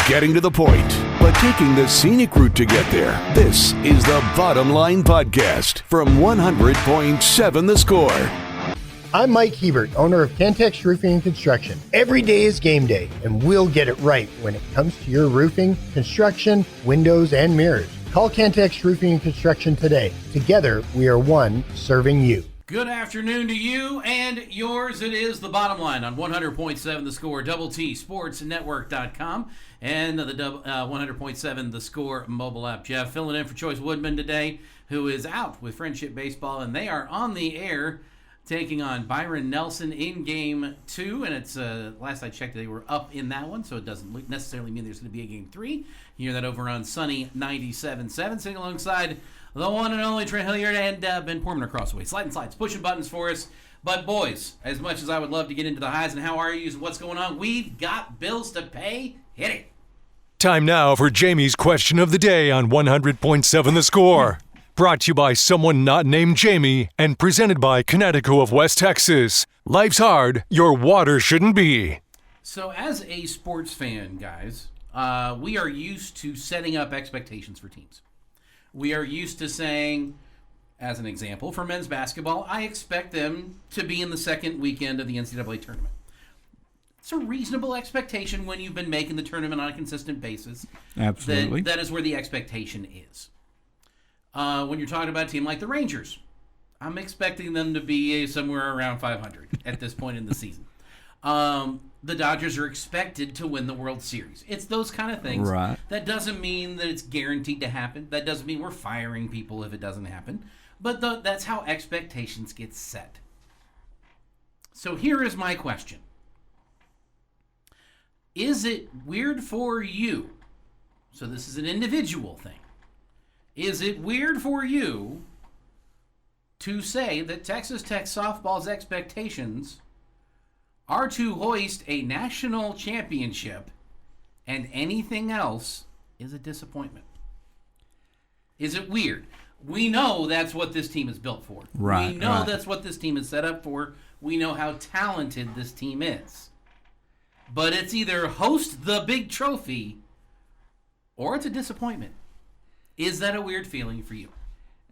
getting to the point, but taking the scenic route to get there. This is the Bottom Line Podcast from 100.7 The Score. I'm Mike Hebert, owner of Cantex Roofing and Construction. Every day is game day, and we'll get it right when it comes to your roofing, construction, windows, and mirrors. Call Cantex Roofing and Construction today. Together, we are one serving you. Good afternoon to you and yours. It is the Bottom Line on 100.7 The Score, Double T Sports Network.com, and the 100.7 The Score mobile app. Jeff filling in for Choice Woodman today, who is out with Friendship Baseball, and they are on the air taking on Byron Nelson in Game 2, and it's last I checked, they were up in that one, so it doesn't necessarily mean there's going to be a Game 3. You hear that over on Sunny 97.7, sitting alongside the one and only Trent Hilliard and Ben Portman across the way. Sliding slides, pushing buttons for us. But boys, as much as I would love to get into the highs and how are you and what's going on, we've got bills to pay. Hit it. Time now for Jamie's question of the day on 100.7 The Score. Brought to you by someone not named Jamie and presented by Connecticut of West Texas. Life's hard, your water shouldn't be. So as a sports fan, guys, we are used to setting up expectations for teams. We are used to saying, as an example, for men's basketball, I expect them to be in the second weekend of the NCAA tournament. It's a reasonable expectation when you've been making the tournament on a consistent basis. Absolutely. That is where the expectation is. When you're talking about a team like the Rangers, I'm expecting them to be somewhere around 500 at this point in the season. The Dodgers are expected to win the World Series. It's those kind of things. Right. That doesn't mean that it's guaranteed to happen. That doesn't mean we're firing people if it doesn't happen. But that's how expectations get set. So here is my question. Is it weird for you? So this is an individual thing. Is it weird for you to say that Texas Tech softball's expectations are to hoist a national championship and anything else is a disappointment? Is it weird? We know that's what this team is built for. Right. We know that's what this team is set up for. We know how talented this team is. But it's either host the big trophy or it's a disappointment. Is that a weird feeling for you?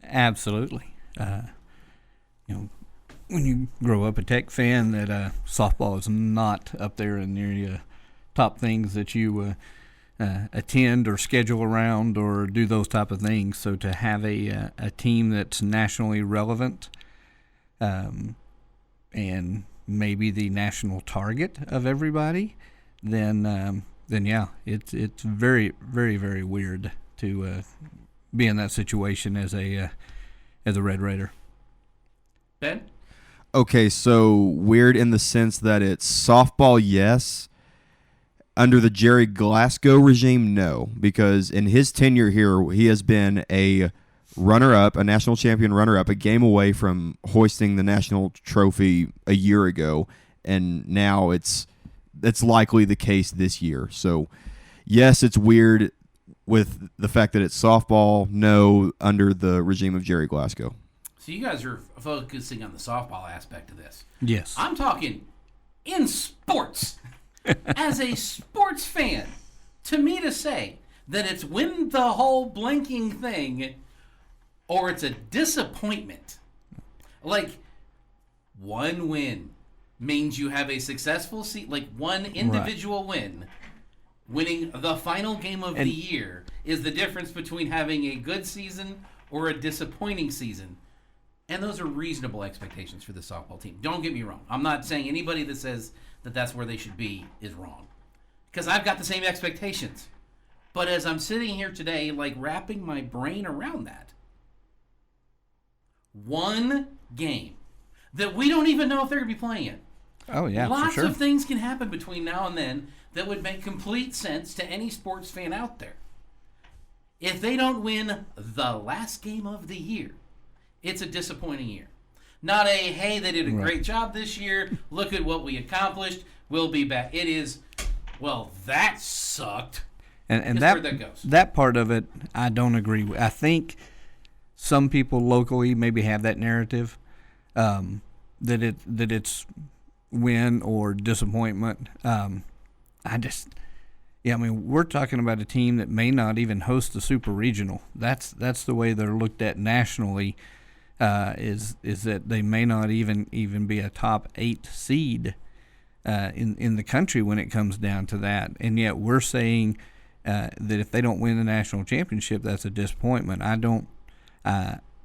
Absolutely. When you grow up a Tech fan, that softball is not up there in the top things that you attend or schedule around or do those type of things. So to have a team that's nationally relevant, and maybe the national target of everybody, then yeah, it's very, very, very weird to be in that situation as a Red Raider. Ben? Okay, so weird in the sense that it's softball, yes. Under the Jerry Glasgow regime, no. Because in his tenure here, he has been a runner-up, a national champion runner-up, a game away from hoisting the national trophy a year ago. And now it's likely the case this year. So, yes, it's weird with the fact that it's softball, no, under the regime of Jerry Glasgow. So you guys are focusing on the softball aspect of this. Yes. I'm talking in sports. As a sports fan, to me to say that it's win the whole blanking thing or it's a disappointment. Like, one win means you have a successful like one individual win. Winning the final game of the year is the difference between having a good season or a disappointing season. And those are reasonable expectations for the softball team. Don't get me wrong. I'm not saying anybody that says that that's where they should be is wrong. Because I've got the same expectations. But as I'm sitting here today, like wrapping my brain around that, one game that we don't even know if they're going to be playing it. Oh, yeah, Lots for sure. of things can happen between now and then that would make complete sense to any sports fan out there. If they don't win the last game of the year, it's a disappointing year. Not a, hey, they did a great job this year. Look at what we accomplished. We'll be back. It is, well, that sucked. And where that goes. That part of it, I don't agree with. I think some people locally maybe have that narrative that it's win or disappointment. Yeah, I mean, we're talking about a team that may not even host the Super Regional. That's the way they're looked at nationally, is that they may not even be a top 8 seed in the country when it comes down to that. And yet we're saying that if they don't win the national championship, that's a disappointment. I don't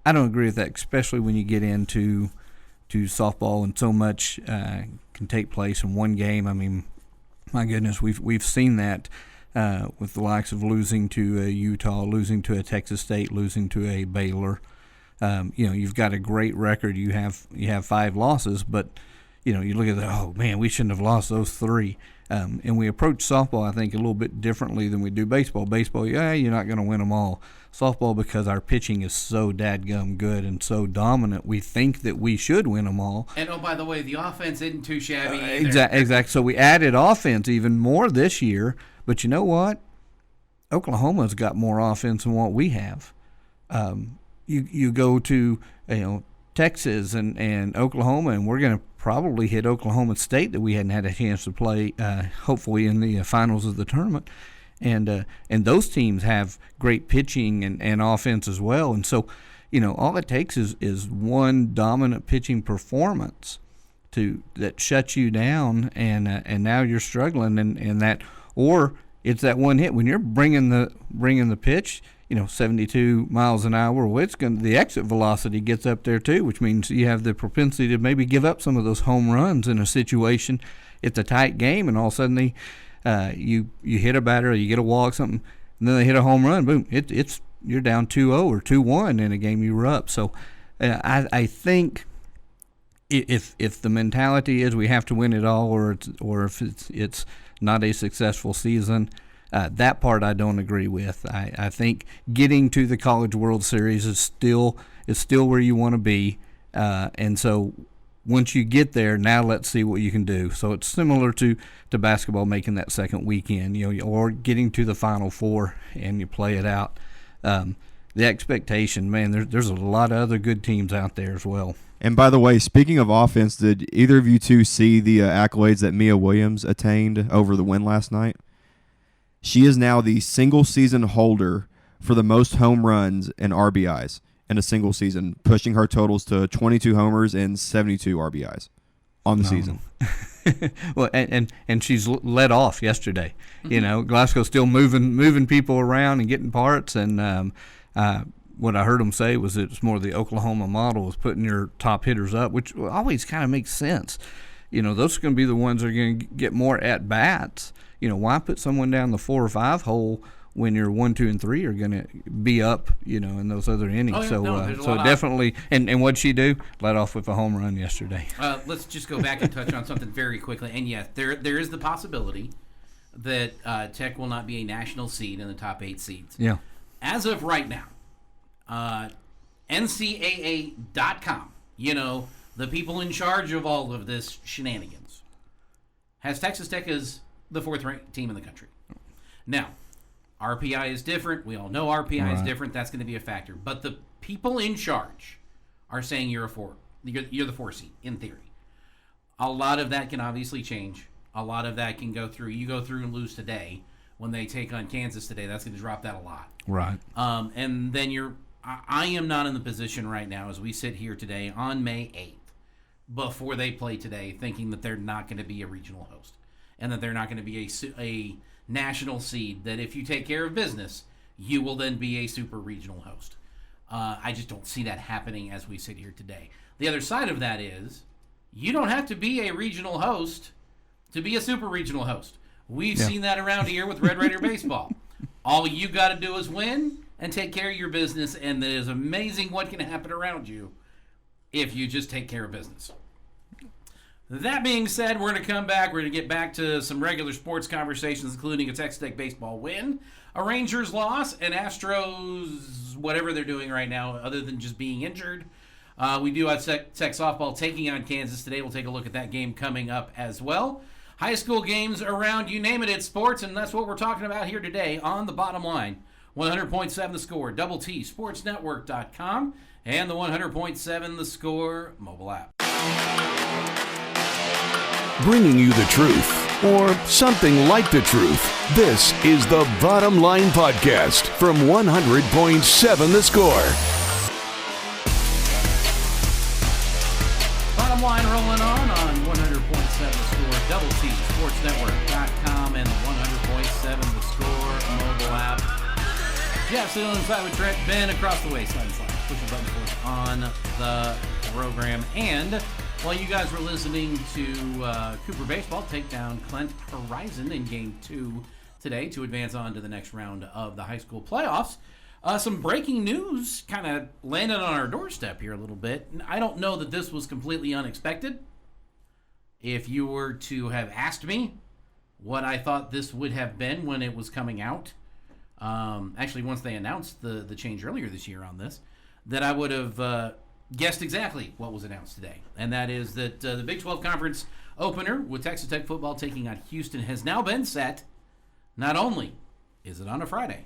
agree with that, especially when you get into softball and so much can take place in one game. I mean, my goodness, we've seen that with the likes of losing to Utah, losing to a Texas State, losing to a Baylor. You've got a great record. You have 5 losses, but you look at that. Oh man, we shouldn't have lost those 3. And we approach softball, I think, a little bit differently than we do baseball. Baseball, you're not going to win them all. Softball, because our pitching is so dadgum good and so dominant, we think that we should win them all. And oh, by the way, the offense isn't too shabby either. Exactly. So we added offense even more this year. But you know what? Oklahoma's got more offense than what we have. You go to Texas and Oklahoma, and we're going to probably hit Oklahoma State that we hadn't had a chance to play, hopefully in the finals of the tournament. And those teams have great pitching and offense as well. And so, all it takes is one dominant pitching performance that shuts you down, and now you're struggling, and that, or it's that one hit when you're bringing the pitch, 72 miles an hour. Well, the exit velocity gets up there too, which means you have the propensity to maybe give up some of those home runs in a situation. It's a tight game, and all of a sudden you hit a batter, or you get a walk, something, and then they hit a home run. Boom! You're down 2-0 or 2-1 in a game you were up. So I think if the mentality is we have to win it all, or if it's not a successful season, that part I don't agree with. I think getting to the College World Series is still where you want to be, and so once you get there, now let's see what you can do. So it's similar to basketball, making that second weekend, or getting to the Final Four and you play it out. The expectation, man, there's a lot of other good teams out there as well. And by the way, speaking of offense, did either of you two see the accolades that Mia Williams attained over the win last night? She is now the single season holder for the most home runs and RBIs in a single season, pushing her totals to 22 homers and 72 RBIs on the season. Well, and she's led off yesterday. Glasgow's still moving people around and getting parts, and what I heard them say was it's more the Oklahoma model is putting your top hitters up, which always kind of makes sense. Those are going to be the ones that are going to get more at bats. Why put someone down the 4 or 5 hole when your 1, 2, and 3 are going to be up, in those other innings? Oh, yeah, so definitely. And what'd she do? Led off with a home run yesterday. Let's just go back and touch on something very quickly. And yes, there is the possibility that Tech will not be a national seed in the top 8 seeds. Yeah. As of right now, NCAA.com, the people in charge of all of this shenanigans, has Texas Tech as the 4th-ranked team in the country. Now, RPI is different. We all know RPI is different. That's going to be a factor. But the people in charge are saying you're the 4 seed, in theory. A lot of that can obviously change. A lot of that can go through. You go through and lose today. When they take on Kansas today, that's going to drop that a lot. Right. And then I am not in the position right now as we sit here today on May 8th, before they play today, thinking that they're not going to be a regional host and that they're not going to be a national seed, that if you take care of business, you will then be a super regional host. I just don't see that happening as we sit here today. The other side of that is you don't have to be a regional host to be a super regional host. We've seen that around here with Red Raider baseball. All you got to do is win and take care of your business, and it is amazing what can happen around you if you just take care of business. That being said, we're going to come back. We're going to get back to some regular sports conversations, including a Texas Tech baseball win, a Rangers loss, and Astros, whatever they're doing right now, other than just being injured. We do have Tech softball taking on Kansas today. We'll take a look at that game coming up as well. High school games around, you name it, it's sports, and that's what we're talking about here today on The Bottom Line. 100.7 The Score, Double T, SportsNetwork.com, and the 100.7 The Score mobile app. Bringing you the truth or something like the truth. This is the Bottom Line Podcast from 100.7 The Score. Bottom line rolling on 100.7 The Score, DoubleTSportsNetwork.com, and 100.7 The Score mobile app. Jeff sitting on the side with Trent, Ben across the way, slide, pushing buttons for us on the program. And while you guys were listening to Cooper Baseball take down Clint Horizon in Game 2 today to advance on to the next round of the high school playoffs, some breaking news kind of landed on our doorstep here a little bit. I don't know that this was completely unexpected. If you were to have asked me what I thought this would have been when it was coming out, actually once they announced the change earlier this year on this, that I would have guessed exactly what was announced today. And that is that the Big 12 Conference opener with Texas Tech football taking on Houston has now been set. Not only is it on a Friday,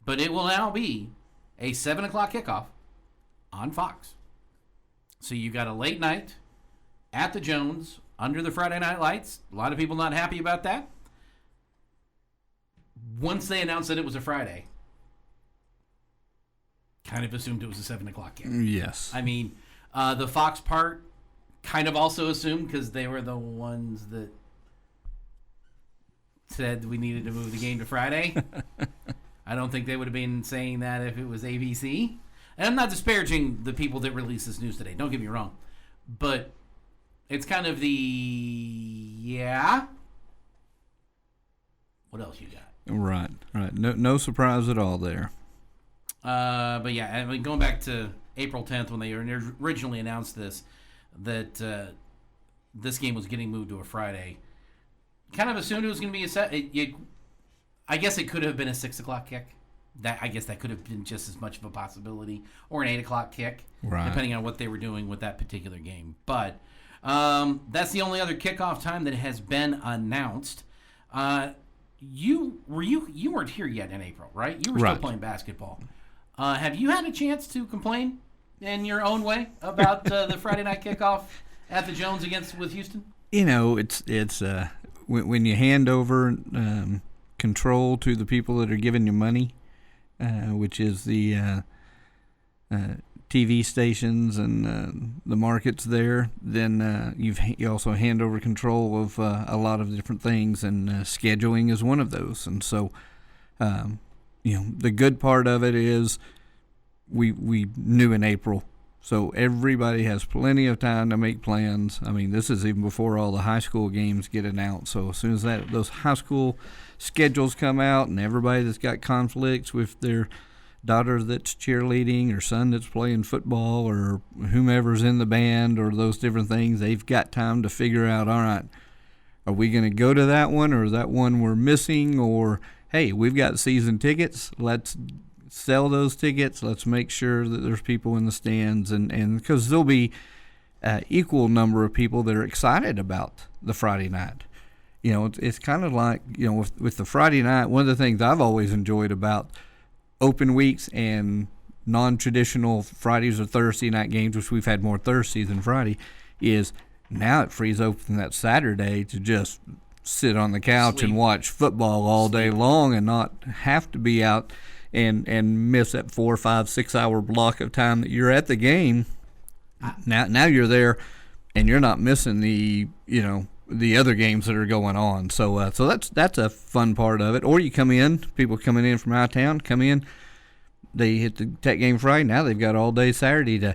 but it will now be a 7 o'clock kickoff on Fox. So you got a late night at the Jones under the Friday night lights. A lot of people not happy about that. Once they announced that it was a Friday, kind of assumed it was a 7 o'clock game. Yes. I mean, the Fox part kind of also assumed, because they were the ones that said we needed to move the game to Friday. I don't think they would have been saying that if it was ABC. And I'm not disparaging the people that released this news today. Don't get me wrong. But it's kind of the, yeah. What else you got? Right. No surprise at all there. But yeah, I mean, going back to April 10th when they originally announced this, that this game was getting moved to a Friday, kind of assumed it was going to be a set. I guess it could have been a 6 o'clock kick. I guess that could have been just as much of a possibility, or an 8 o'clock kick, right, depending on what they were doing with that particular game. But that's the only other kickoff time that has been announced. You weren't here yet in April, right? You were still playing basketball. Have you had a chance to complain in your own way about the Friday night kickoff at the Jones with Houston? You know, it's when you hand over control to the people that are giving you money, which is the TV stations and the markets there, then you also hand over control of a lot of different things, and scheduling is one of those. And so, the good part of it is we knew in April, so everybody has plenty of time to make plans. I mean, this is even before all the high school games get announced. So as soon as those high school schedules come out, and everybody that's got conflicts with their daughter that's cheerleading or son that's playing football or whomever's in the band or those different things, they've got time to figure out, all right, are we going to go to that one, or is that one we're missing? Or, hey, we've got season tickets, let's sell those tickets, let's make sure that there's people in the stands, and because there'll be equal number of people that are excited about the Friday night. It's kind of like, with the Friday night, one of the things I've always enjoyed about open weeks and non-traditional Fridays or Thursday night games, which we've had more Thursday than Friday, is now it frees open that Saturday to just sit on the couch and watch football all day long and not have to be out and miss that 4, 5, 6 hour block of time that you're at the game. Now you're there and you're not missing the other games that are going on. So that's a fun part of it. Or you come in, people coming in from out of town, come in, they hit the Tech game Friday. Now they've got all day Saturday to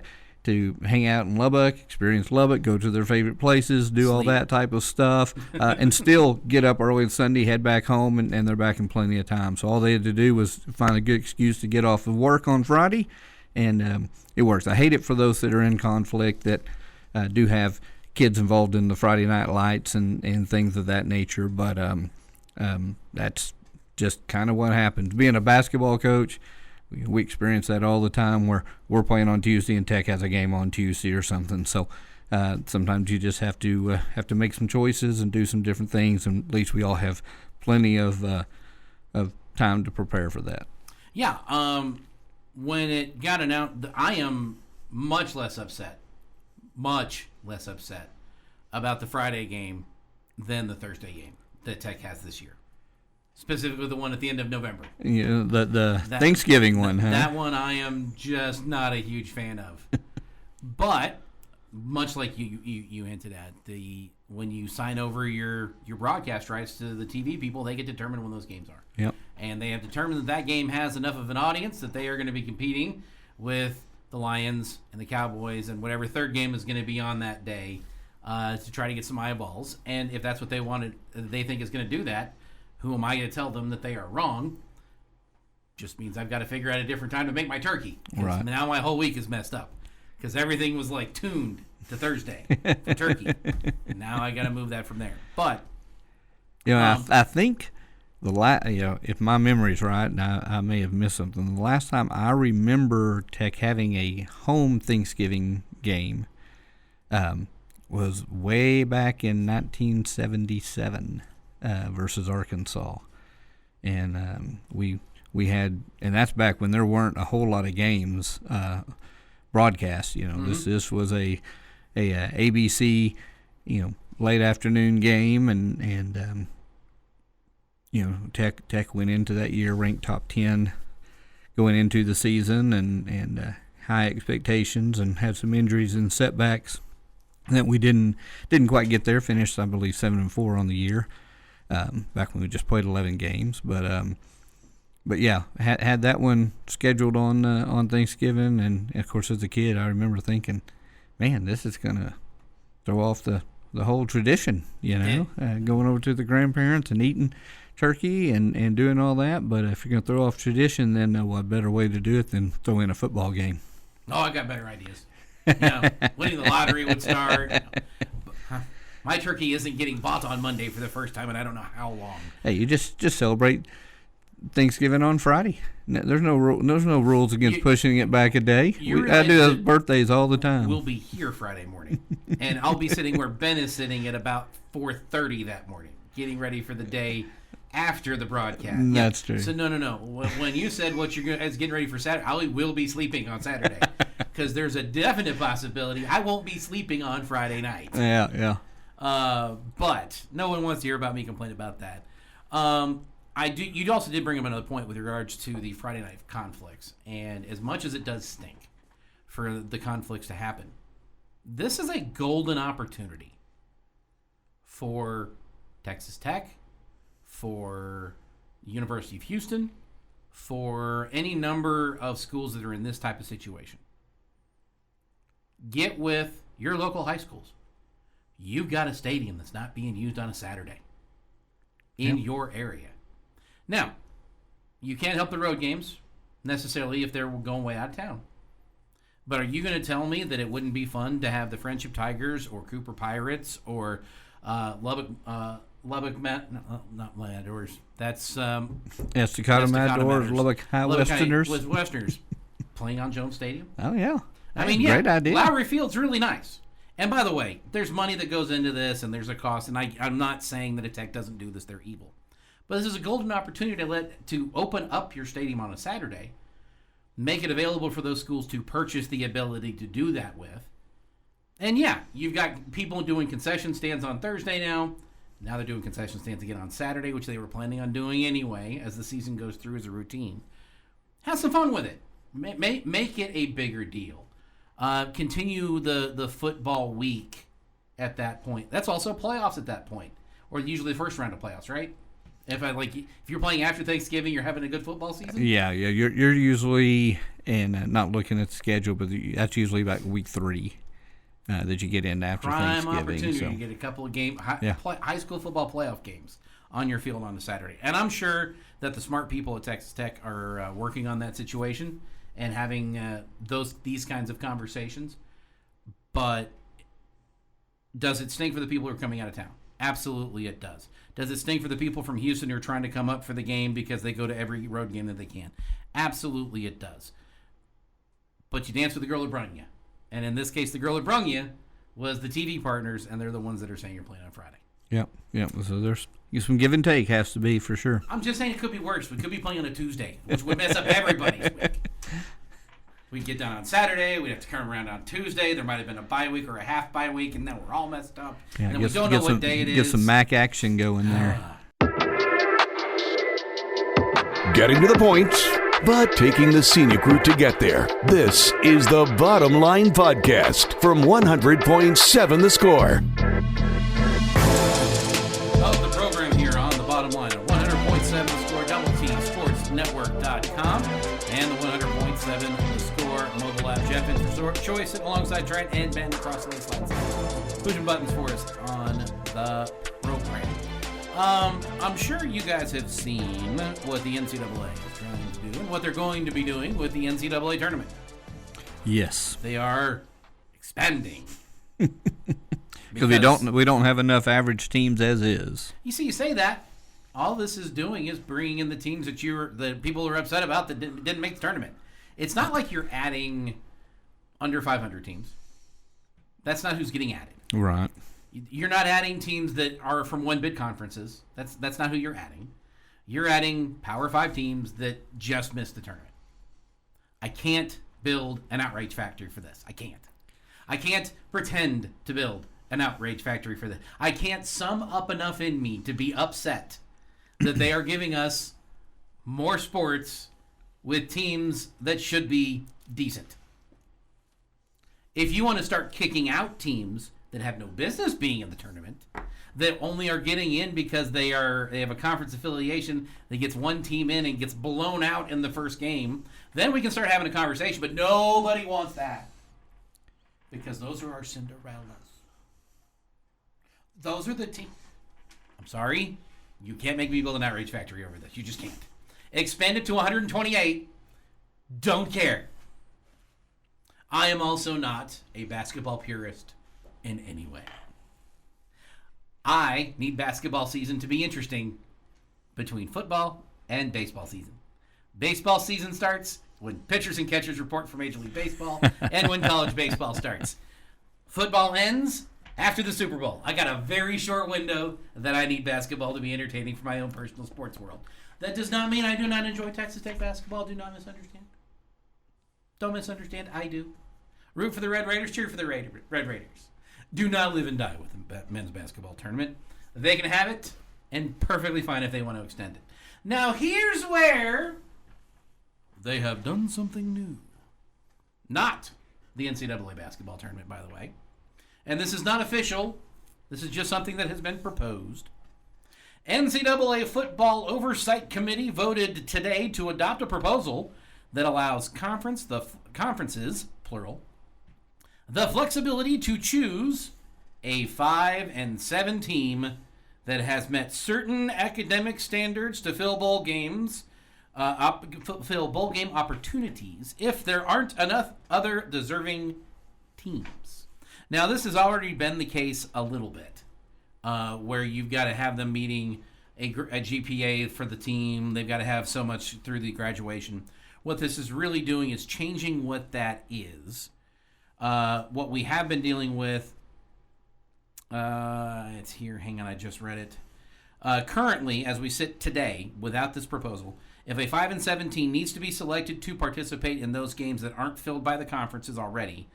hang out in Lubbock, experience Lubbock, go to their favorite places, do all that type of stuff, and still get up early on Sunday, head back home, and they're back in plenty of time. So all they had to do was find a good excuse to get off of work on Friday, and it works. I hate it for those that are in conflict that do have kids involved in the Friday night lights and things of that nature, but that's just kind of what happens. Being a basketball coach, we experience that all the time where we're playing on Tuesday and Tech has a game on Tuesday or something. So sometimes you just have to make some choices and do some different things, and at least we all have plenty of time to prepare for that. Yeah. When it got announced, I am much less upset about the Friday game than the Thursday game that Tech has this year. Specifically the one at the end of November. The Thanksgiving one, huh? That one I am just not a huge fan of. But much like you hinted at, when you sign over your broadcast rights to the TV people, they get to determine when those games are. Yep. And they have determined that game has enough of an audience that they are going to be competing with the Lions and the Cowboys and whatever third game is going to be on that day to try to get some eyeballs. And if that's what they think is going to do that, who am I going to tell them that they are wrong? Just means I've got to figure out a different time to make my turkey. Right. Now my whole week is messed up because everything was like tuned to Thursday for turkey. Now I got to move that from there. But I think if my memory's right, and I may have missed something, the last time I remember Tech having a home Thanksgiving game was way back in 1977. Versus Arkansas, and we had, and that's back when there weren't a whole lot of games broadcast. This was a ABC late afternoon game, and Tech went into that year ranked top 10 going into the season, and high expectations, and had some injuries and setbacks that we didn't quite get there. Finished, I believe, 7-4 on the year. Back when we just played 11 games, but yeah, had that one scheduled on Thanksgiving, and of course as a kid I remember thinking, man, this is gonna throw off the whole tradition, going over to the grandparents and eating turkey and doing all that. But if you're gonna throw off tradition, then what better way to do it than throw in a football game? Oh, I got better ideas. Winning the lottery would start. My turkey isn't getting bought on Monday for the first time, and I don't know how long. Hey, you just celebrate Thanksgiving on Friday. There's no rules against pushing it back a day. I do those birthdays all the time. We'll be here Friday morning, and I'll be sitting where Ben is sitting at about 4:30 that morning, getting ready for the day after the broadcast. That's true. So no. When you said what you're getting ready for Saturday, I will be sleeping on Saturday because there's a definite possibility I won't be sleeping on Friday night. Yeah. But no one wants to hear about me complain about that. You also did bring up another point with regards to the Friday night conflicts, and as much as it does stink for the conflicts to happen, this is a golden opportunity for Texas Tech, for University of Houston, for any number of schools that are in this type of situation. Get with your local high schools. You've got a stadium that's not being used on a Saturday in your area. Now, you can't help the road games necessarily if they're going way out of town. But are you going to tell me that it wouldn't be fun to have the Friendship Tigers or Cooper Pirates or Lubbock not Matadors. That's Estacado Matadors, Lubbock High Westerners. Westerners playing on Jones Stadium. Oh yeah, I mean, great idea. Lowry Field's really nice. And by the way, there's money that goes into this, and there's a cost. And I'm not saying that a Tech doesn't do this; they're evil. But this is a golden opportunity to open up your stadium on a Saturday, make it available for those schools to purchase the ability to do that with. And yeah, you've got people doing concession stands on Thursday now. Now they're doing concession stands again on Saturday, which they were planning on doing anyway as the season goes through as a routine. Have some fun with it. Make it a bigger deal. Continue the football week at that point. That's also playoffs at that point, or usually the first round of playoffs, right? If you're playing after Thanksgiving, you're having a good football season. Yeah. You're usually, and not looking at the schedule, but that's usually about week 3 that you get in after Thanksgiving. Prime opportunity to get a couple of high school football playoff games on your field on a Saturday. And I'm sure that the smart people at Texas Tech are working on that situation and having these kinds of conversations. But does it stink for the people who are coming out of town? Absolutely it does. Does it stink for the people from Houston who are trying to come up for the game because they go to every road game that they can? Absolutely it does. But you dance with the girl who brung you. And in this case, the girl who brung you was the TV partners, and they're the ones that are saying you're playing on Friday. Yep. So there's some give and take has to be for sure. I'm just saying it could be worse. We could be playing on a Tuesday, which would mess up everybody's week. We'd get done on Saturday. We'd have to come around on Tuesday. There might have been a bye week or a half bye week, and then we're all messed up. Yeah, and then we don't know what day it is. Get some MAC action going there. Getting to the point, but taking the scenic route to get there. This is the Bottom Line Podcast from 100.7 The Score. Of the program here on the Bottom Line at 100.7 The Score, DoubleTSportsNetwork.com, and the 100.7 The Score mobile app. Jeff in for choice, sitting alongside Trent and Ben across the waistline, pushing buttons for us on the program. I'm sure you guys have seen what the NCAA is trying to do and what they're going to be doing with the NCAA tournament. Yes. They are expanding. Because we don't have enough average teams as is. You see, you say that. All this is doing is bringing in the teams that people are upset about that didn't make the tournament. It's not like you're adding under 500 teams. That's not who's getting added. Right. You're not adding teams that are from one-bid conferences. That's not who you're adding. You're adding Power 5 teams that just missed the tournament. I can't build an outrage factory for this. I can't pretend to build an outrage factory for this. I can't sum up enough in me to be upset that they are giving us more sports with teams that should be decent. If you want to start kicking out teams that have no business being in the tournament, that only are getting in because they have a conference affiliation that gets one team in and gets blown out in the first game, then we can start having a conversation. But nobody wants that, because those are our Cinderellas. Those are the teams. I'm sorry, you can't make me build an outrage factory over this. You just can't. Expand it to 128. Don't care. I am also not a basketball purist in any way. I need basketball season to be interesting between football and baseball season. Baseball season starts when pitchers and catchers report for Major League Baseball and when college baseball starts. Football ends after the Super Bowl. I got a very short window that I need basketball to be entertaining for my own personal sports world. That does not mean I do not enjoy Texas Tech basketball. Do not misunderstand. Don't misunderstand. I do. Root for the Red Raiders. Cheer for the Red Raiders. Do not live and die with the men's basketball tournament. They can have it, and perfectly fine if they want to extend it. Now, here's where they have done something new. Not the NCAA basketball tournament, by the way. And this is not official. This is just something that has been proposed. NCAA Football Oversight Committee voted today to adopt a proposal that allows conferences, plural, the flexibility to choose a 5 and 7 team that has met certain academic standards to fill bowl games, fill bowl game opportunities if there aren't enough other deserving teams. Now, this has already been the case a little bit, where you've got to have them meeting a GPA for the team. They've got to have so much through the graduation. What this is really doing is changing what that is. What we have been dealing with, it's here, hang on, I just read it. Currently, as we sit today, without this proposal, if a 5 and 7 team needs to be selected to participate in those games that aren't filled by the conferences already,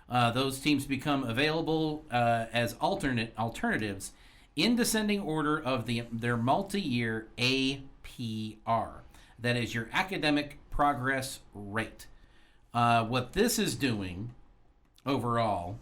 those teams become available as alternatives in descending order of their multi-year APR. That is your academic progress rate. What this is doing overall,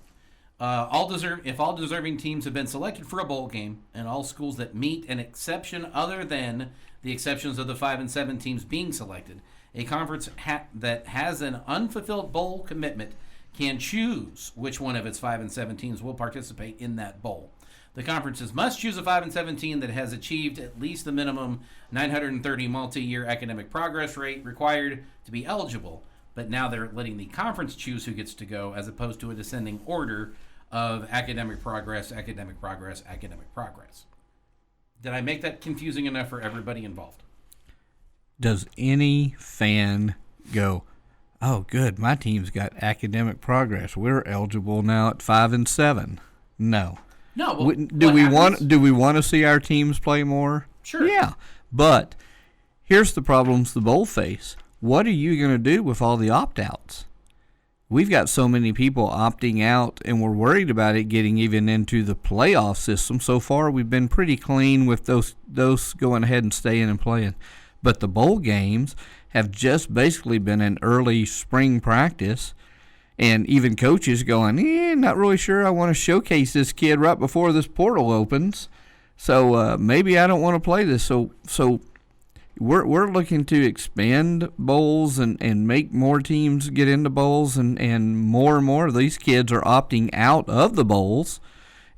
if all deserving teams have been selected for a bowl game and all schools that meet an exception other than the exceptions of the 5 and 7 teams being selected, a conference that has an unfulfilled bowl commitment can choose which one of its 5 and 7 teams will participate in that bowl. The conferences must choose a 5 and 7 team that has achieved at least the minimum 930 multi-year academic progress rate required to be eligible. But now they're letting the conference choose who gets to go, as opposed to a descending order of academic progress, academic progress, academic progress. Did I make that confusing enough for everybody involved? Does any fan go, oh, good, my team's got academic progress. We're eligible now at 5 and 7? No. No. Well, do we want to see our teams play more? Sure. Yeah. But here's the problems the bowl face. What are you going to do with all the opt-outs? we've got so many people opting out, and we're worried about it getting even into the playoff system. So far, we've been pretty clean with those going ahead and staying and playing. But the bowl games have just basically been an early spring practice, and even coaches going, not really sure I want to showcase this kid right before this portal opens. So maybe I don't want to play this. So we're looking to expand bowls and make more teams get into bowls, and more of these kids are opting out of the bowls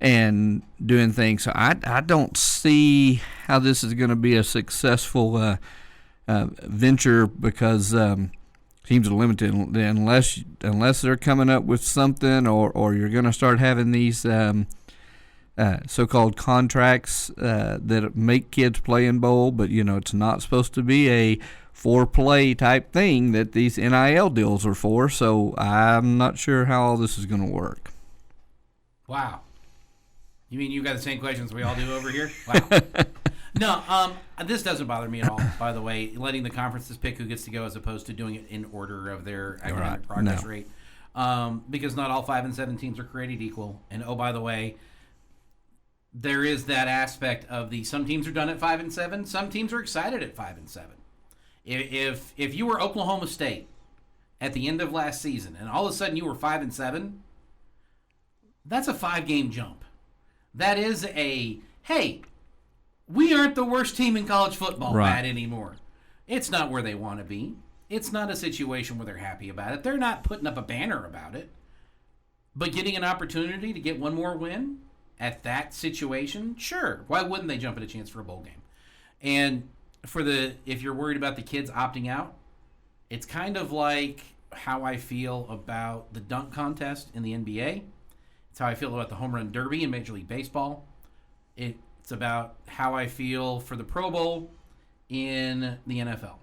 and doing things. So I don't see how this is going to be a successful venture, because teams are limited unless they're coming up with something, or you're going to start having these so-called contracts that make kids play in bowl, but it's not supposed to be a for-play type thing that these NIL deals are for. So I'm not sure how all this is going to work. Wow. You mean you got the same questions we all do over here? Wow. No, this doesn't bother me at all, by the way, letting the conferences pick who gets to go as opposed to doing it in order of their academic progress rate. Because not all 5 and 7 teams are created equal. And, oh, by the way, there is that aspect of some teams are done at 5 and 7. Some teams are excited at 5 and 7. If you were Oklahoma State at the end of last season and all of a sudden you were 5 and 7, that's a 5-game jump. That is hey, we aren't the worst team in college football, Matt, anymore. It's not where they want to be. It's not a situation where they're happy about it. They're not putting up a banner about it. But getting an opportunity to get one more win at that situation, sure. Why wouldn't they jump at a chance for a bowl game? And if you're worried about the kids opting out, it's kind of like how I feel about the dunk contest in the NBA. It's how I feel about the home run derby in Major League Baseball. It's about how I feel for the Pro Bowl in the NFL.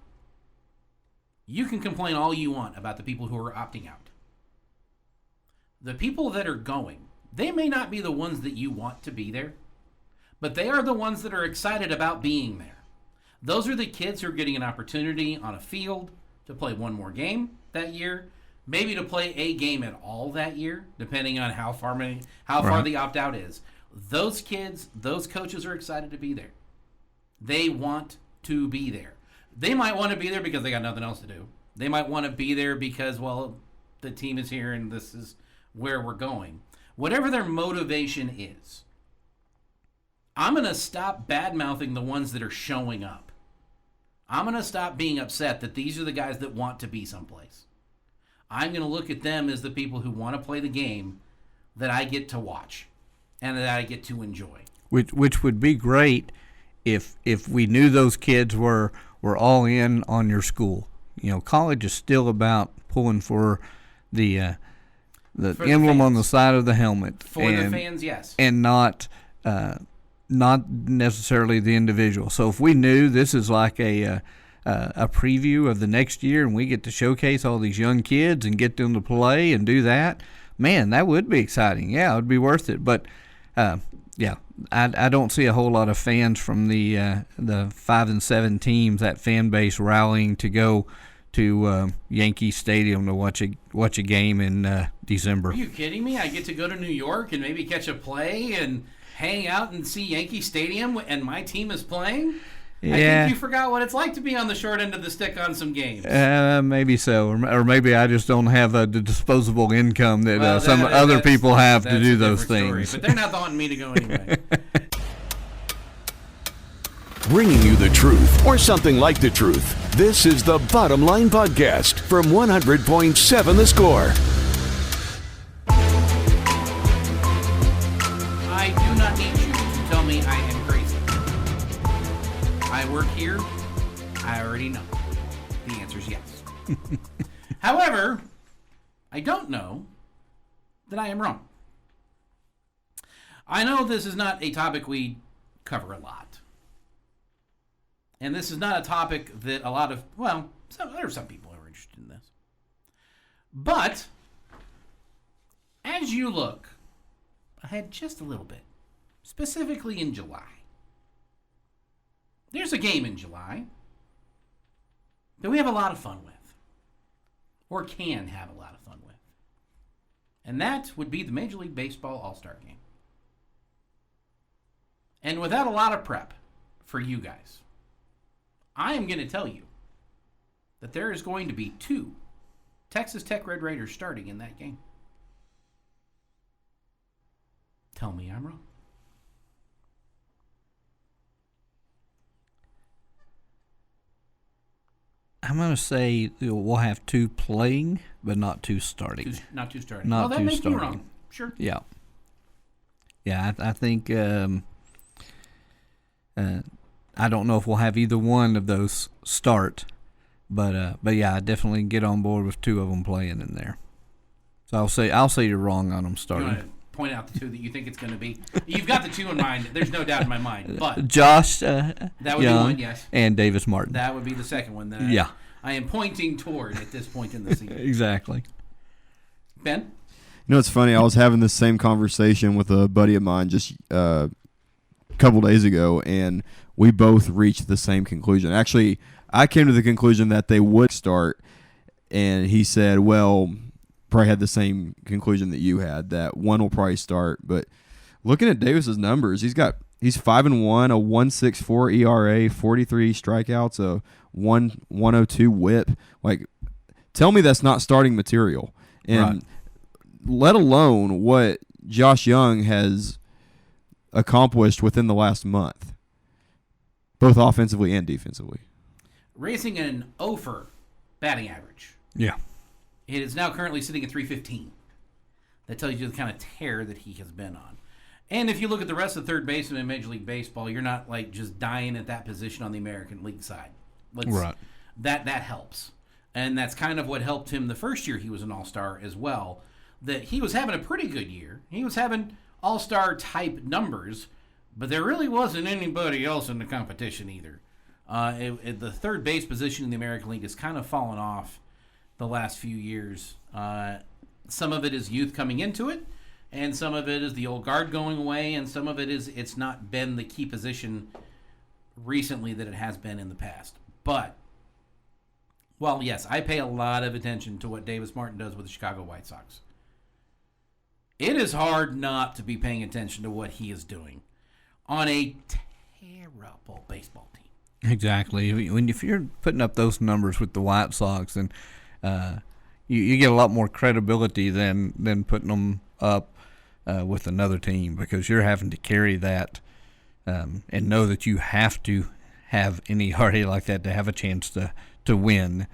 You can complain all you want about the people who are opting out. The people that are going, they may not be the ones that you want to be there, but they are the ones that are excited about being there. Those are the kids who are getting an opportunity on a field to play one more game that year, maybe to play a game at all that year, depending on how far the opt-out is. Those kids, those coaches are excited to be there. They want to be there. They might want to be there because they got nothing else to do. They might want to be there because, well, the team is here and this is where we're going. Whatever their motivation is, I'm going to stop bad-mouthing the ones that are showing up. I'm going to stop being upset that these are the guys that want to be someplace. I'm going to look at them as the people who want to play the game that I get to watch and that I get to enjoy. Which would be great if we knew those kids were all in on your school. College is still about pulling for the emblem on the side of the helmet. For the fans, yes. And not necessarily the individual. So if we knew this is like a preview of the next year and we get to showcase all these young kids and get them to play and do that, man, that would be exciting. Yeah, it would be worth it. But, I don't see a whole lot of fans from the 5 and 7 teams, that fan base rallying to go to Yankee Stadium to watch a game in December. Are you kidding me? I get to go to New York and maybe catch a play and hang out and see Yankee Stadium and my team is playing? Yeah. I think you forgot what it's like to be on the short end of the stick on some games. Maybe so. Or maybe I just don't have the disposable income that some other people have to do those things. Story, but they're not wanting me to go anyway. Bringing you the truth, or something like the truth. This is the Bottom Line Podcast from 100.7 The Score. I do not need you to tell me I am crazy. I work here. I already know. The answer is yes. However, I don't know that I am wrong. I know this is not a topic we cover a lot. And this is not a topic that a lot of, there are some people who are interested in this. But, as you look ahead just a little bit, specifically in July, there's a game in July that we have a lot of fun with, or can have a lot of fun with. And that would be the Major League Baseball All Star Game. And without a lot of prep for you guys, I am going to tell you that there is going to be 2 Texas Tech Red Raiders starting in that game. Tell me I'm wrong. I'm going to say we'll have 2 playing, but not 2 starting. Not 2 starting. Not that 2 makes starting. me wrong. Sure. Yeah. Yeah, I think I don't know if we'll have either one of those start, but yeah, I definitely get on board with 2 of them playing in there. So I'll say you're wrong on them starting. You want to point out the 2 that you think it's going to be? You've got the 2 in mind. There's no doubt in my mind. But Josh that would Young be one, yes. and Davis Martin. That would be the second one that Yeah. I am pointing toward at this point in the season. Exactly. Ben? You know, it's funny. I was having this same conversation with a buddy of mine just a couple days ago, and we both reached the same conclusion. Actually, I came to the conclusion that they would start, and he said, well, probably had the same conclusion that you had, that one will probably start. But looking at Davis's numbers, he's 5-1, a 1.64 ERA, 43 strikeouts, a 1.102 WHIP. Like, tell me that's not starting material. And right. Let alone what Josh Young has accomplished within the last month, both offensively and defensively. Racing an 0 batting average. Yeah. It is now currently sitting at 315. That tells you the kind of tear that he has been on. And if you look at the rest of the third baseman in Major League Baseball, you're not like just dying at that position on the American League side. Right. That helps. And that's kind of what helped him the first year he was an All-Star as well. That he was having a pretty good year. He was having All-Star type numbers, but there really wasn't anybody else in the competition either. The third base position in the American League has kind of fallen off the last few years. Some of it is youth coming into it, and some of it is the old guard going away, and some of it is it's not been the key position recently that it has been in the past. But, well, yes, I pay a lot of attention to what Davis Martin does with the Chicago White Sox. It is hard not to be paying attention to what he is doing on a terrible baseball team. Exactly. If you're putting up those numbers with the White Sox, then you get a lot more credibility than putting them up with another team, because you're having to carry that and know that you have to have any ERA like that to have a chance to win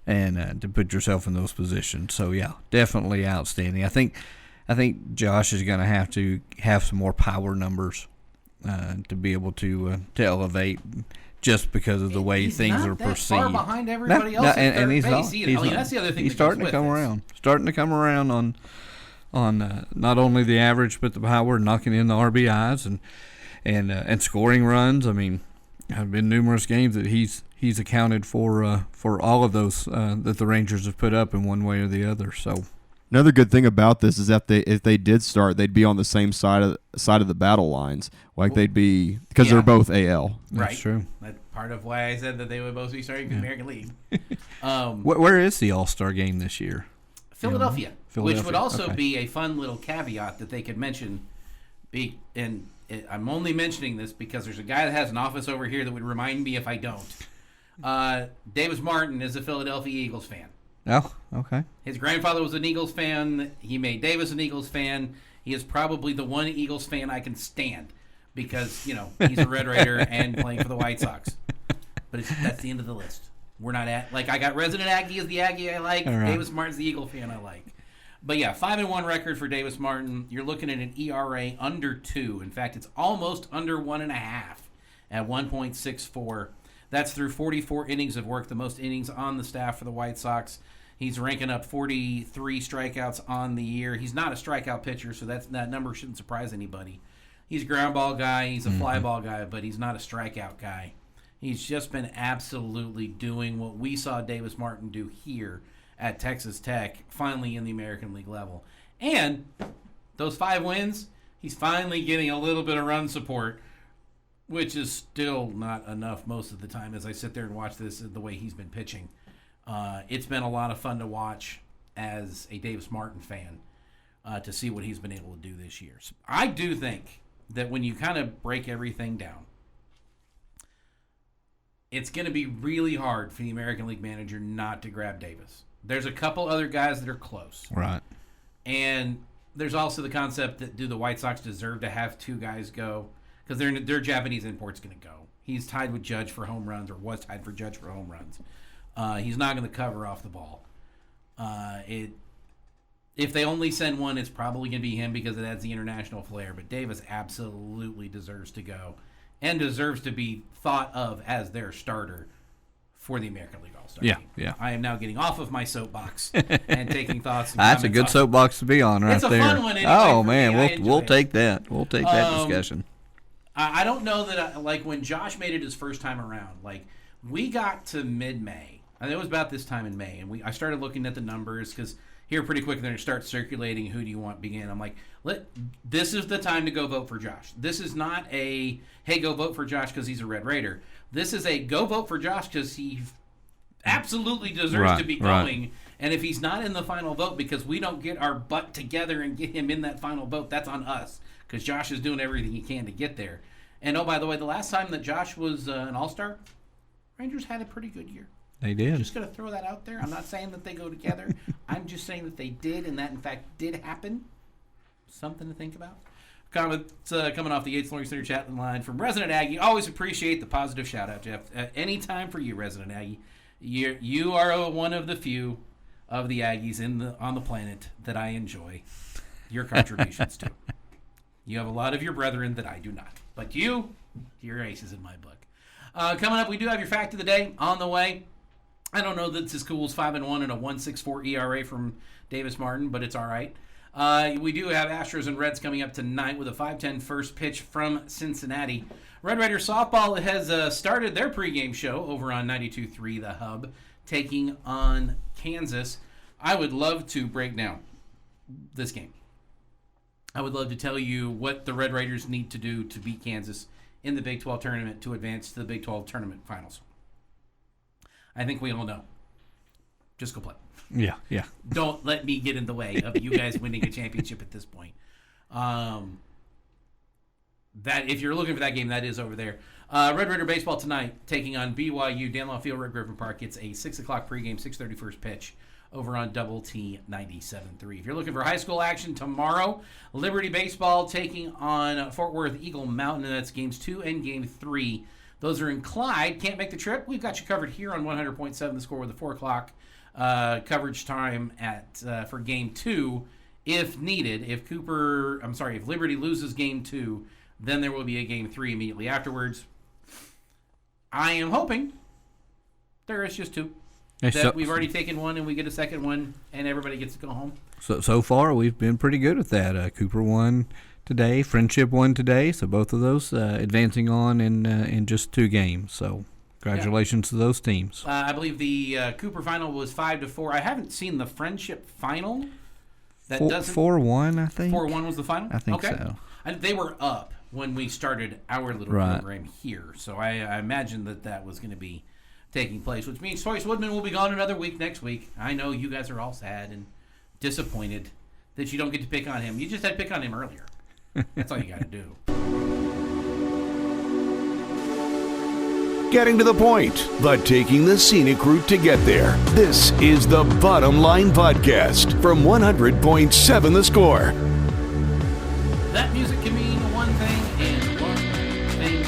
and to put yourself in those positions. So yeah, definitely outstanding. I think Josh is going to have some more power numbers to be able to elevate, just because of the way things are perceived. Far behind everybody else. And he's not. That's the other thing. He's starting to come around. Starting to come around on not only the average but the power, knocking in the RBIs and scoring runs. I mean, there have been numerous games that he's accounted for all of those that the Rangers have put up in one way or the other. So. Another good thing about this is that if they did start, they'd be on the same side of the battle lines. Like they'd be, because they're both AL. Right. That's true. That's part of why I said that they would both be starting the American League. Where is the All-Star game this year? Philadelphia, which would also okay. be a fun little caveat that they could mention. I'm only mentioning this because there's a guy that has an office over here that would remind me if I don't. Davis Martin is a Philadelphia Eagles fan. Oh, okay. His grandfather was an Eagles fan. He made Davis an Eagles fan. He is probably the one Eagles fan I can stand because, he's a Red Raider and playing for the White Sox. But that's the end of the list. We're not at, I got Resident Aggie as the Aggie I like. All right. Davis Martin's the Eagle fan I like. But yeah, 5-1 record for Davis Martin. You're looking at an ERA under 2. In fact, it's almost under 1.5 at 1.64. That's through 44 innings of work, the most innings on the staff for the White Sox. He's ranking up 43 strikeouts on the year. He's not a strikeout pitcher, so that number shouldn't surprise anybody. He's a ground ball guy. He's a fly ball guy, but he's not a strikeout guy. He's just been absolutely doing what we saw Davis Martin do here at Texas Tech, finally in the American League level. And those 5 wins, he's finally getting a little bit of run support, which is still not enough most of the time as I sit there and watch this, the way he's been pitching. It's been a lot of fun to watch as a Davis Martin fan. to see what he's been able to do this year. So I do think that when you kind of break everything down, it's going to be really hard for the American League manager not to grab Davis. There's a couple other guys that are close. Right. And there's also the concept that do the White Sox deserve to have two guys go? Because their Japanese import's going to go. He's tied with Judge for home runs, or was tied for Judge for home runs. He's not going to cover off the ball. If they only send one, it's probably going to be him because it adds the international flair. But Davis absolutely deserves to go and deserves to be thought of as their starter for the American League All Star Game. Yeah. I am now getting off of my soapbox and taking thoughts. And That's a good soapbox to be on right there. It's a fun one anyway. Oh, for man, me. we'll take that. We'll take that discussion. I don't know that, like, when Josh made it his first time around, like, we got to mid-May. And it was about this time in May. And I started looking at the numbers because here pretty quick, then it starts circulating, who do you want begin. I'm like, this is the time to go vote for Josh. This is not a, hey, go vote for Josh because he's a Red Raider. This is a go vote for Josh because he absolutely deserves to be going. Right. And if he's not in the final vote because we don't get our butt together and get him in that final vote, that's on us because Josh is doing everything he can to get there. And, oh, by the way, the last time that Josh was an All-Star, Rangers had a pretty good year. They did. Just going to throw that out there. I'm not saying that they go together. I'm just saying that they did, and that, in fact, did happen. Something to think about. Comments coming off the Yates Flooring Center chat line from Resident Aggie. Always appreciate the positive shout-out, Jeff. Anytime for you, Resident Aggie. You are one of the few of the Aggies on the planet that I enjoy your contributions to. You have a lot of your brethren that I do not. But you're aces in my book. Coming up, we do have your fact of the day on the way. I don't know that it's as cool as 5-1 and a 1.64 ERA from Davis Martin, but it's all right. We do have Astros and Reds coming up tonight with a 5:10 first pitch from Cincinnati. Red Raiders softball has started their pregame show over on 92.3 The Hub, taking on Kansas. I would love to break down this game. I would love to tell you what the Red Raiders need to do to beat Kansas in the Big 12 tournament to advance to the Big 12 tournament finals. I think we all know. Just go play. Yeah. Don't let me get in the way of you guys winning a championship at this point. That if you're looking for that game, that is over there. Red Raider baseball tonight, taking on BYU, Danlaw Field, Red Griffin Park. It's a 6 o'clock pregame, 6:30 first pitch over on Double T 97.3. If you're looking for high school action tomorrow, Liberty baseball taking on Fort Worth Eagle Mountain, and that's games 2 and game 3. Those are in Clyde. Can't make the trip? We've got you covered here on 100.7 The Score with a 4 o'clock coverage time for game 2 if needed. If Liberty loses game 2, then there will be a game 3 immediately afterwards. I am hoping there is just 2. We've already taken one and we get a second one and everybody gets to go home. So far we've been pretty good with that. Cooper won today, Friendship won today, so both of those advancing on in just 2 games. So congratulations to those teams. I believe the Cooper final was 5-4. I haven't seen the Friendship final. That 4-1, I think. 4-1 was the final? I think so. They were up when we started our little program here, so I imagine that was going to be taking place, which means Hoist Woodman will be gone another week next week. I know you guys are all sad and disappointed that you don't get to pick on him. You just had to pick on him earlier. That's all you got to do. Getting to the point, but taking the scenic route to get there. This is the Bottom Line Podcast from 100.7 The Score. That music can mean one thing and one thing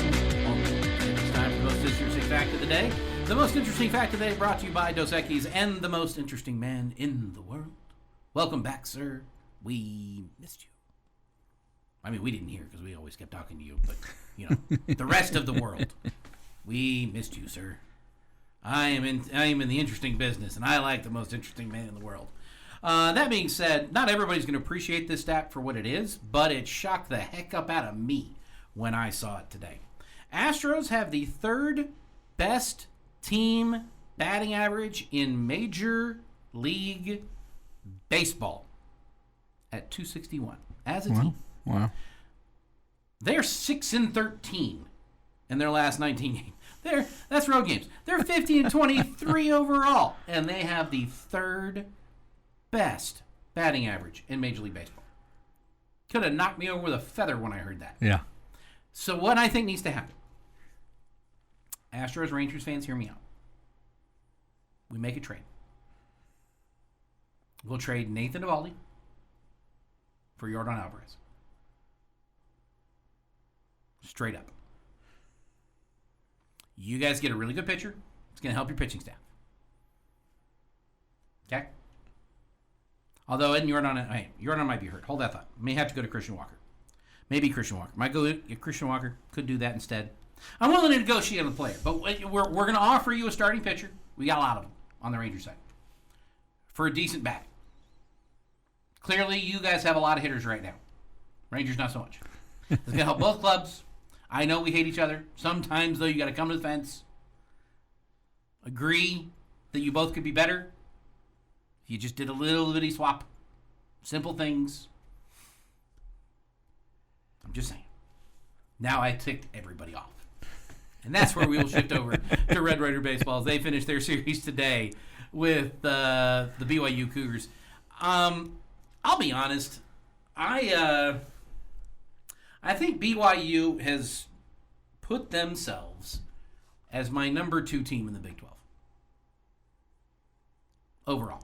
only. It's time for the most interesting fact of the day. The most interesting fact of the day brought to you by Dos Equis and the most interesting man in the world. Welcome back, sir. We missed you. I mean, we didn't hear because we always kept talking to you, but, the rest of the world. We missed you, sir. I am in the interesting business, and I like the most interesting man in the world. That being said, not everybody's going to appreciate this stat for what it is, but it shocked the heck up out of me when I saw it today. Astros have the 3rd best team batting average in Major League Baseball at .261 as a team. Wow. They're 6-13 in their last 19 games. That's road games. They're 50-23 overall, and they have the 3rd best batting average in Major League Baseball. Could have knocked me over with a feather when I heard that. Yeah. So what I think needs to happen, Astros, Rangers fans, hear me out. We make a trade. We'll trade Nathan Eovaldi for Yordan Alvarez. Straight up. You guys get a really good pitcher. It's going to help your pitching staff. Okay? Although Yordan might be hurt. Hold that thought. May have to go to Christian Walker. Maybe Christian Walker. Might go Christian Walker. Could do that instead. I'm willing to negotiate on the player, but we're going to offer you a starting pitcher. We got a lot of them on the Rangers side for a decent bat. Clearly, you guys have a lot of hitters right now. Rangers, not so much. It's going to help both clubs. I know we hate each other. Sometimes, though, you got to come to the fence. Agree that you both could be better. If you just did a little bitty swap. Simple things. I'm just saying. Now I ticked everybody off. And that's where we will shift over to Red Raider Baseball as they finish their series today with the BYU Cougars. I'll be honest. I think BYU has put themselves as my number 2 team in the Big 12. Overall.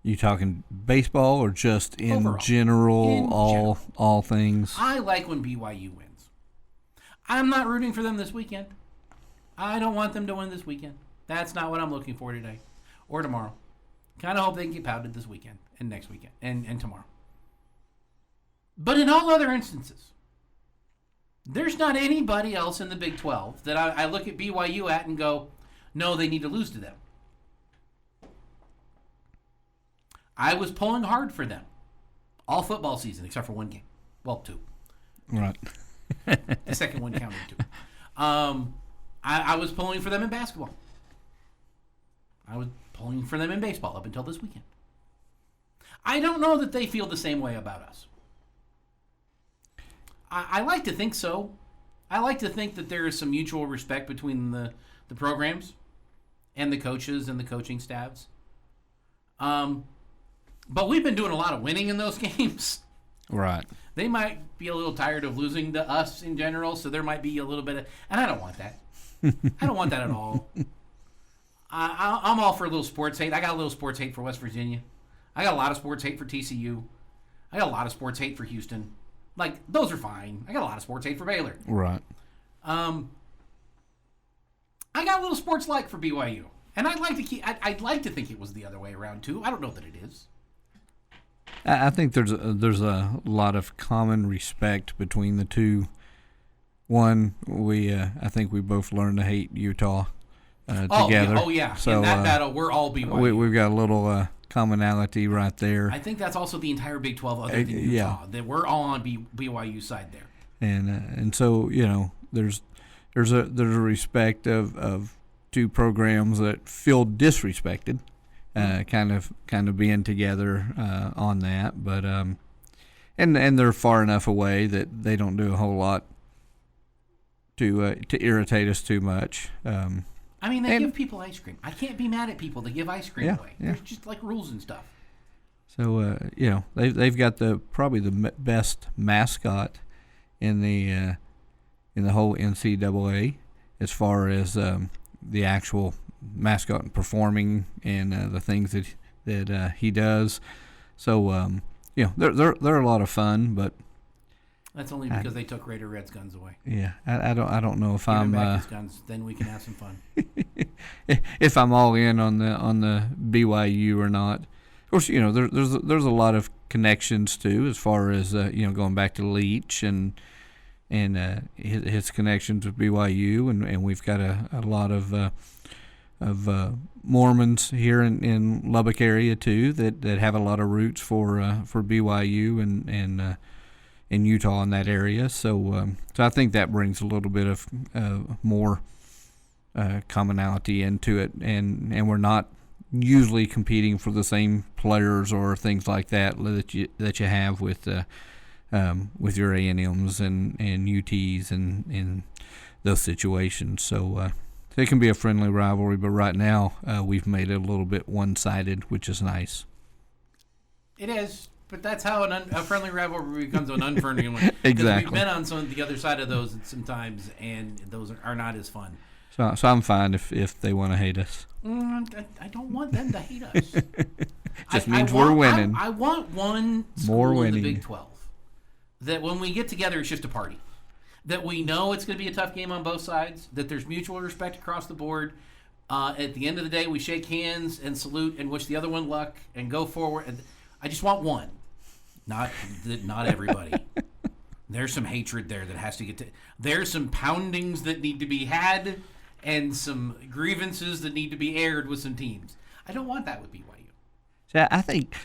You talking baseball or just in Overall. general, all things? I like when BYU wins. I'm not rooting for them this weekend. I don't want them to win this weekend. That's not what I'm looking for today or tomorrow. Kind of hope they can get pounded this weekend and next weekend and tomorrow. But in all other instances, there's not anybody else in the Big 12 that I look at BYU at and go, no, they need to lose to them. I was pulling hard for them all football season except for one game. Well, 2. Right. The second one counted 2. I was pulling for them in basketball. I was pulling for them in baseball up until this weekend. I don't know that they feel the same way about us. I like to think so. I like to think that there is some mutual respect between the programs and the coaches and the coaching staffs. But we've been doing a lot of winning in those games. Right. They might be a little tired of losing to us in general, so there might be a little bit of... And I don't want that. I don't want that at all. I'm all for a little sports hate. I got a little sports hate for West Virginia. I got a lot of sports hate for TCU. I got a lot of sports hate for Houston. Like, those are fine. I got a lot of sports hate for Baylor. Right. I got a little sports like for BYU. And I'd like to think it was the other way around, too. I don't know that it is. I think there's a lot of common respect between the two. One, I think we both learned to hate Utah together. Oh yeah. So, in that battle, we're all BYU. We've got a little commonality right there. I think that's also the entire Big 12 other than Utah. Yeah. That we're all on BYU side there. And so there's a respect of two programs that feel disrespected. Kind of being together on that, but and they're far enough away that they don't do a whole lot to irritate us too much. I mean, they give people ice cream. I can't be mad at people that give ice cream away. Yeah. There's just like rules and stuff. So they've got probably the best mascot in the whole NCAA as far as the actual mascot and performing and the things that he does. So they're a lot of fun, but that's only because they took Raider Red's guns away. Yeah, I don't know if Give him I'm back his guns, then we can have some fun. if I'm all in on the BYU or not. Of course, there's a lot of connections too, as far as going back to Leach and his connections with BYU, and we've got a lot of Mormons here in Lubbock area too that have a lot of roots for BYU and in Utah in that area. So I think that brings a little bit of more commonality into it, and we're not usually competing for the same players or things like that that you have with your A&Ms and UTs and those situations. So it can be a friendly rivalry, but right now we've made it a little bit one-sided, which is nice. It is. But that's how a friendly rivalry becomes an unfriendly one. Exactly. We've been on the other side of those sometimes, and those are not as fun. So I'm fine if they want to hate us. I don't want them to hate us. Just means we're winning. I want one More school in winning. the Big 12 that when we get together, it's just a party. That we know it's going to be a tough game on both sides. That there's mutual respect across the board. At the end of the day, we shake hands and salute and wish the other one luck and go forward. I just want one, not everybody. There's some hatred there that has to get to. There's some poundings that need to be had, and some grievances that need to be aired with some teams. I don't want that with BYU. See, I think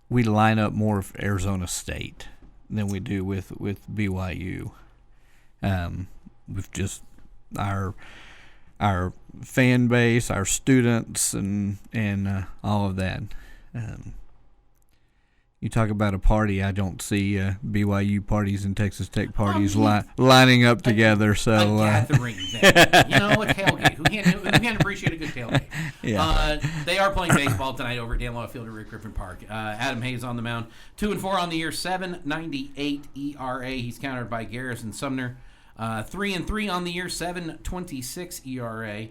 we line up more of Arizona State than we do with BYU. With just our fan base, our students, and all of that. You talk about a party. I don't see BYU parties and Texas Tech parties lining up together. So a gathering thing, a tailgate. Who can't appreciate a good tailgate? Yeah. They are playing baseball tonight over at Dan Law Field at Rick Griffin Park. Adam Hayes on the mound, 2-4 on the year, 7.98 ERA. He's countered by Garrison Sumner, 3-3 on the year, 7.26 ERA.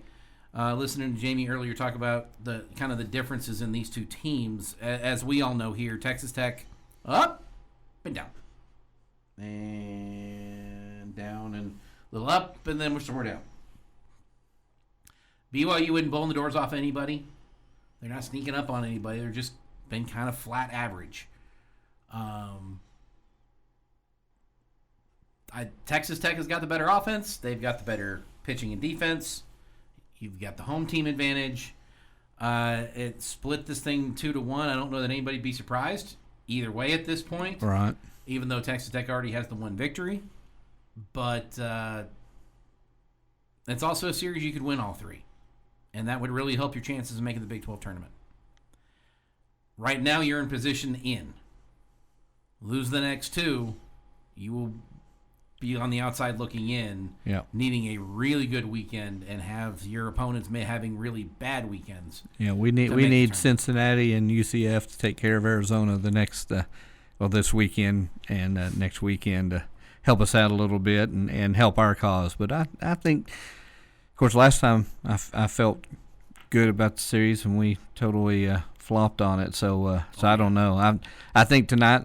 Listening to Jamie earlier talk about the kind of the differences in these two teams, as we all know here, Texas Tech up and down, and down and a little up, and then we're somewhere down. BYU wouldn't blowing the doors off anybody. They're not sneaking up on anybody. They're just been kind of flat average. Texas Tech has got the better offense. They've got the better pitching and defense. You've got the home team advantage. It split this thing 2-1. I don't know that anybody'd be surprised either way at this point. Right. Even though Texas Tech already has the one victory. But it's also a series you could win all three. And that would really help your chances of making the Big 12 tournament. Right now you're in position in. Lose the next two, you will be on the outside looking in, needing a really good weekend and have your opponents having really bad weekends. Yeah, we need Cincinnati and UCF to take care of Arizona the next this weekend and next weekend to help us out a little bit and help our cause. But I think, of course, last time I felt good about the series and we totally flopped on it. So I don't know. I think tonight.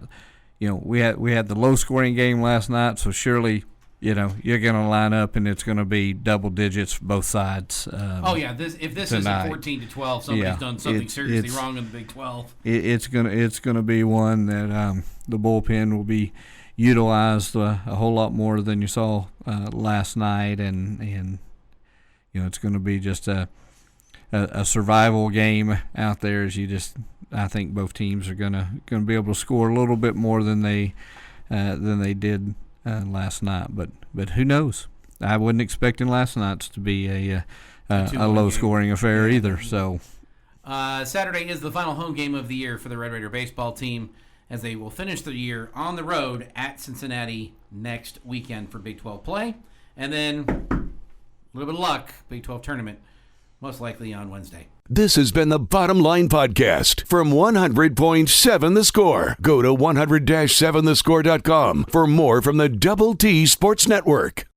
We had the low scoring game last night, so surely you're going to line up and it's going to be double digits both sides. If this isn't 14-12, somebody's done something seriously wrong in the Big 12. It's gonna be one that the bullpen will be utilized a whole lot more than you saw last night, and it's going to be just a survival game out there as you just. I think both teams are gonna be able to score a little bit more than they did last night. But who knows? I wasn't expecting last night's to be a low scoring affair either. So Saturday is the final home game of the year for the Red Raider baseball team, as they will finish the year on the road at Cincinnati next weekend for Big 12 play, and then a little bit of luck, Big 12 tournament, most likely on Wednesday. This has been the Bottom Line Podcast from 100.7 The Score. Go to 100-7thescore.com for more from the Double T Sports Network.